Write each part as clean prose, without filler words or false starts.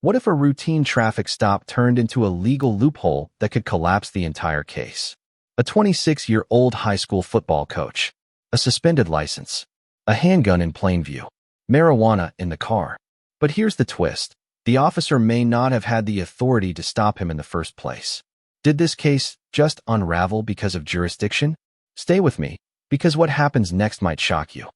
What if a routine traffic stop turned into a legal loophole that could collapse the entire case? A 26-year-old high school football coach, a suspended license, a handgun in plain view, marijuana in the car. But here's the twist. The officer may not have had the authority to stop him in the first place. Did this case just unravel because of jurisdiction? Stay with me, because what happens next might shock you.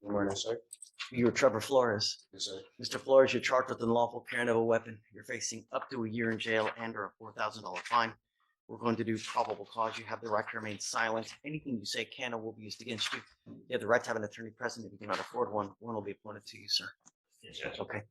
Good morning, sir. You're Trevor Flores. Yes, sir. Mr. Flores, you're charged with unlawful carrying of a weapon. You're facing up to a year in jail and or a $4,000 fine. We're going to do probable cause. You have the right to remain silent. Anything you say can or will be used against you. You have the right to have an attorney present. If you cannot afford one, one will be appointed to you, sir. Yes, Judge. Okay.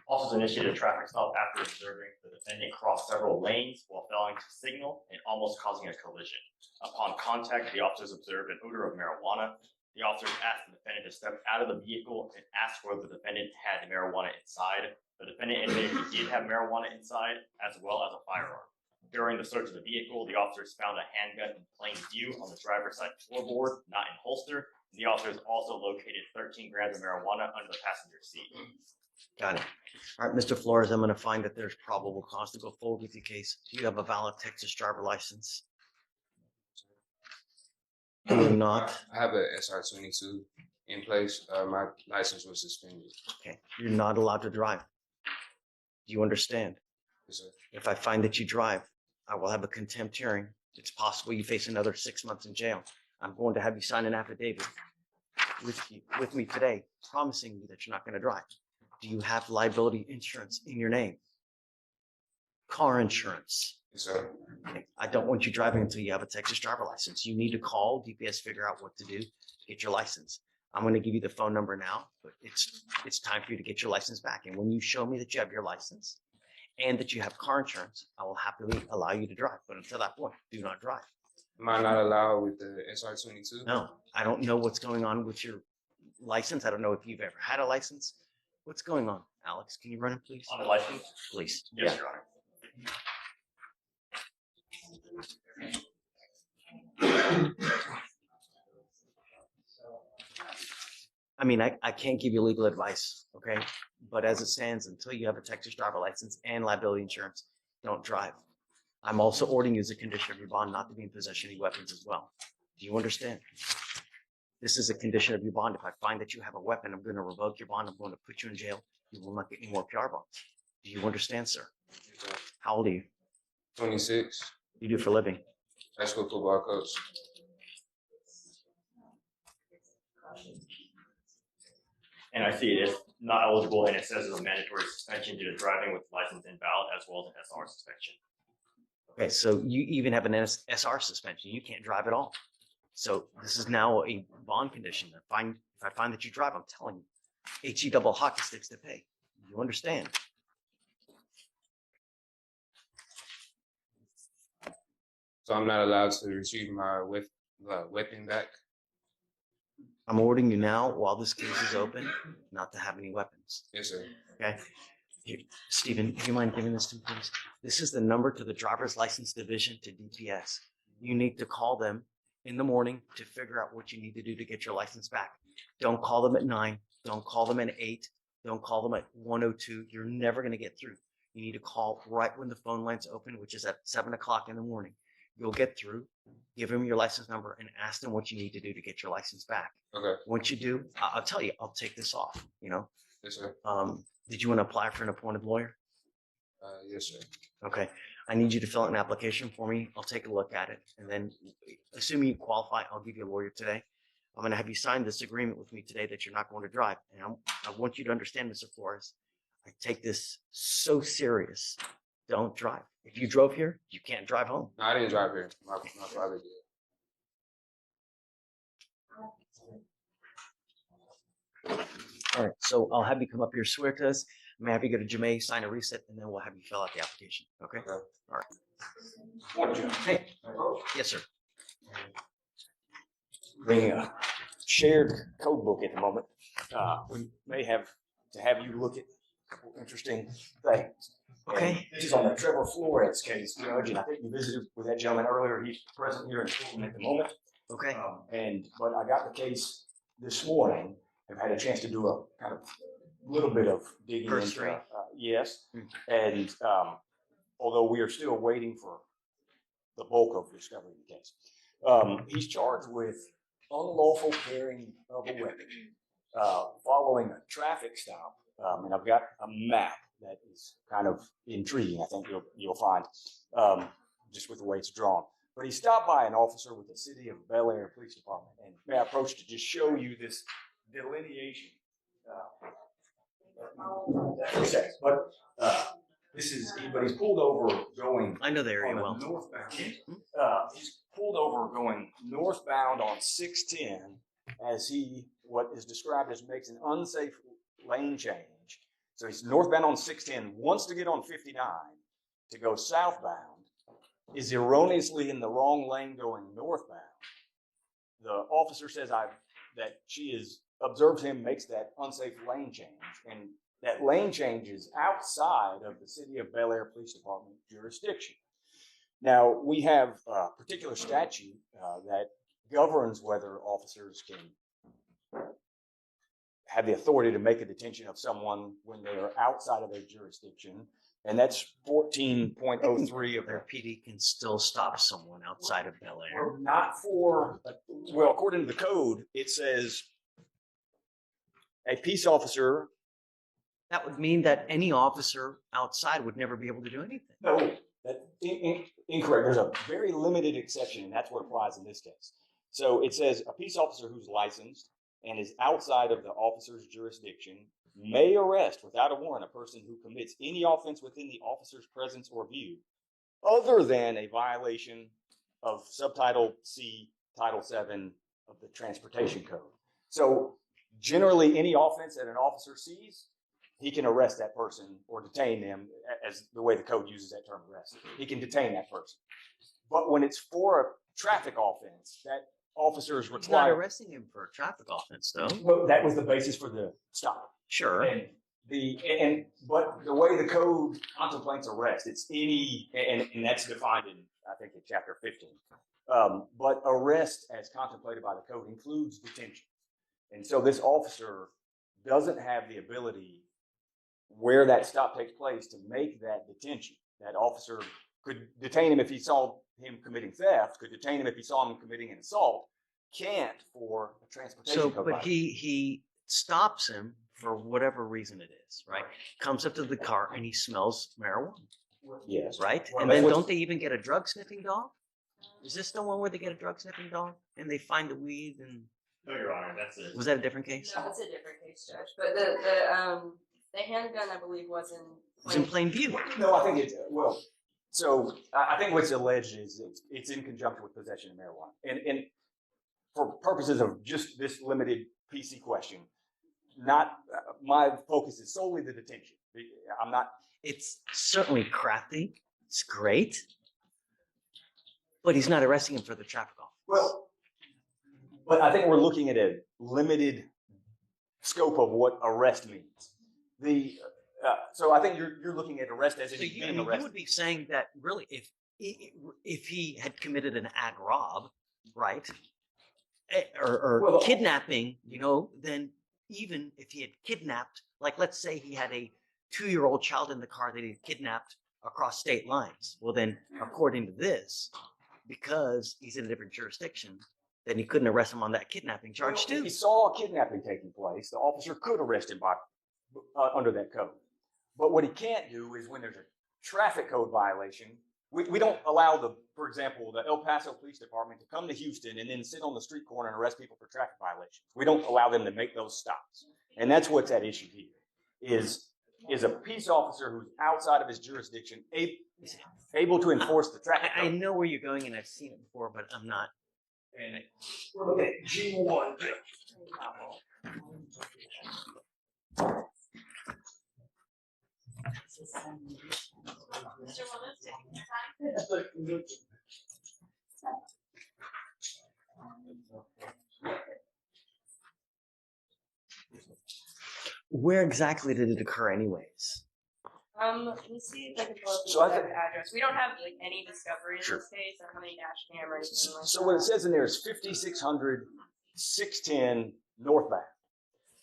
Officers initiated a traffic stop after observing the defendant cross several lanes while failing to signal and almost causing a collision. Upon contact, the officers observed an odor of marijuana. The officers asked the defendant to step out of the vehicle and asked whether the defendant had marijuana inside. The defendant admitted he did have marijuana inside, as well as a firearm. During the search of the vehicle, the officers found a handgun in plain view on the driver's side floorboard, not in holster. The officers also located 13 grams of marijuana under the passenger seat. Got it. All right, Mr. Flores, I'm going to find that there's probable cause to go forward with your case. Do you have a valid Texas driver license? Do you not? I have a SR-22 in place. My license was suspended. Okay. You're not allowed to drive. Do you understand? Yes, sir. If I find that you drive, I will have a contempt hearing. It's possible you face another 6 months in jail. I'm going to have you sign an affidavit with me today, promising you that you're not going to drive. Do you have liability insurance in your name? Car insurance. Yes, sir. Okay. I don't want you driving until you have a Texas driver license. You need to call DPS, figure out what to do to get your license. I'm going to give you the phone number now, but it's time for you to get your license back. And when you show me that you have your license and that you have car insurance, I will happily allow you to drive. But until that point, do not drive. Am I not allowed with the SR-22? No, I don't know what's going on with your license. I don't know if you've ever had a license. What's going on, Alex? Can you run it, please? On the license? Please. Yes, Your Honor. I mean, I can't give you legal advice, okay? But as it stands, until you have a Texas driver license and liability insurance, don't drive. I'm also ordering you as a condition of your bond not to be in possession of any weapons as well. Do you understand? This is a condition of your bond. If I find that you have a weapon, I'm going to revoke your bond. I'm going to put you in jail. You will not get any more PR bonds. Do you understand, sir? Yes, sir. How old are you? 26. You do for a living? High school football coach. And I see it is not eligible, and it says it's a mandatory suspension due to driving with license invalid, as well as an SR suspension. Okay, so you even have an SR suspension. You can't drive at all. So this is now a bond condition. If I find that you drive, I'm telling you, HE double hockey sticks to pay. You understand? So I'm not allowed to retrieve my weapon back? I'm ordering you now, while this case is open, not to have any weapons. Yes, sir. Okay? Here, Stephen, do you mind giving this to me, please? This is the number to the driver's license division to DPS. You need to call them in the morning to figure out what you need to do to get your license back. Don't call them at 9. Don't call them at 8. Don't call them at 1:02. You're never going to get through. You need to call right when the phone line's open, which is at 7 o'clock in the morning. You'll get through, give them your license number, and ask them what you need to do to get your license back. Okay. Once you do, I'll tell you, I'll take this off, you know? Yes, sir. Did you want to apply for an appointed lawyer? Yes, sir. Okay. I need you to fill out an application for me. I'll take a look at it. And then, assuming you qualify, I'll give you a lawyer today. I'm going to have you sign this agreement with me today that you're not going to drive. And I want you to understand, Mr. Flores, I take this so serious. Don't drive. If you drove here, you can't drive home. No, I didn't drive here. My father did. All right. So I'll have you come up here, swear to us. I'm going to have you go to Jemay, sign a reset, and then we'll have you fill out the application. Okay? Okay. All right. Hey. Yes, sir. The shared code book at the moment. We may have to have you look at a couple interesting things. Okay. And this is on the Trevor Flores case, Judge, and I think you visited with that gentleman earlier. He's present here in the courtroom at the moment. Okay. But I got the case this morning. I've had a chance to do a kind of little bit of digging Cursory. into, yes. Mm. And although we are still waiting for the bulk of discovery of the case, he's charged with unlawful carrying of a weapon following a traffic stop. And I've got a map that is kind of intriguing. I think you'll find just with the way it's drawn. But he stopped by an officer with the City of Bel Air Police Department, and may I approach to just show you this delineation. But but he's pulled over going. I know the area well. Northbound. He's pulled over going northbound on 610 as what is described as makes an unsafe lane change. So he's northbound on 610, wants to get on 59 to go southbound, is erroneously in the wrong lane going northbound. The officer says that she has observed him makes that unsafe lane change, and that lane change is outside of the City of Bel Air Police Department jurisdiction. Now, we have a particular statute that governs whether officers can have the authority to make a detention of someone when they are outside of their jurisdiction. And that's 14.03 of Their PD can still stop someone outside of Bel Air. not for, well, according to the code, it says a peace officer. That would mean that any officer outside would never be able to do anything. No, that's incorrect. There's a very limited exception, and that's what applies in this case. So it says a peace officer who's licensed and is outside of the officer's jurisdiction may arrest without a warrant a person who commits any offense within the officer's presence or view, other than a violation of subtitle C, Title VII of the Transportation Code. So generally, any offense that an officer sees, he can arrest that person or detain them, as the way the code uses that term, arrest. He can detain that person. But when it's for a traffic offense, that officer is He's not required. arresting him for a traffic offense, though. Well, that was the basis for the stop. Sure. But the way the code contemplates arrest, it's any, and that's defined in, I think, in chapter 15. But arrest, as contemplated by the code, includes detention. And so this officer doesn't have the ability, where that stop takes place, to make that detention. That officer could detain him if he saw him committing theft, could detain him if he saw him committing an assault, can't for a transportation code But violation. he stops him for whatever reason it is, right? Comes up to the car and he smells marijuana, Yes. right? Well, And that's then what's- don't they even get a drug sniffing dog? Is this the one where they get a drug sniffing dog and they find the weed? And No, Your Honor, that's it. was that a different case? No, it's a different case, Judge. But the handgun, I believe, was in. It was in plain view. No, I think it's, well, so I think what's alleged is it's in conjunction with possession of marijuana. And for purposes of just this limited PC question, not, my focus is solely the detention. I'm not. It's certainly crafty. It's great. But he's not arresting him for the traffic offense. Well, but I think we're looking at a limited scope of what arrest means. So I think you're looking at arrest as in So being you arrested. would be saying that really, if he had committed an ag rob, right, or Well, kidnapping, then even if he had kidnapped, like let's say he had a 2-year-old child in the car that he had kidnapped across state lines. Well, then according to this, because he's in a different jurisdiction, then he couldn't arrest him on that kidnapping charge If too. he saw a kidnapping taking place, the officer could arrest him under that code. But what he can't do is when there's a traffic code violation, we don't allow for example, the El Paso Police Department to come to Houston and then sit on the street corner and arrest people for traffic violations. We don't allow them to make those stops. And that's what's at issue here, is a peace officer who's outside of his jurisdiction able to enforce the traffic I code. know where you're going, and I've seen it before, but I'm not. And we're looking at G1. Mr. Willis, taking your time? Where exactly did it occur, anyways? Let me see if I can pull up the So I exact think- address. We don't have like any discovery in Sure. this case or how many dash cam or anything like So that. what it says in there is 5600 610 northbound.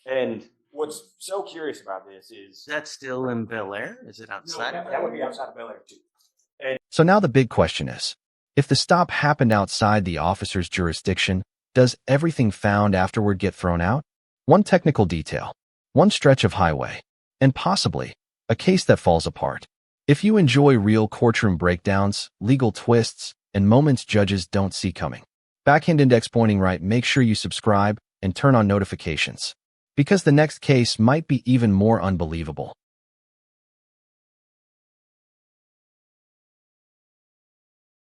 And what's so curious about this is Is that still in Bel Air? Is it outside? that would be outside of Bel Air too. So now the big question is, if the stop happened outside the officer's jurisdiction, does everything found afterward get thrown out? One technical detail, one stretch of highway, and possibly a case that falls apart. If you enjoy real courtroom breakdowns, legal twists, and moments judges don't see coming, backhand index pointing right, make sure you subscribe and turn on notifications, because the next case might be even more unbelievable.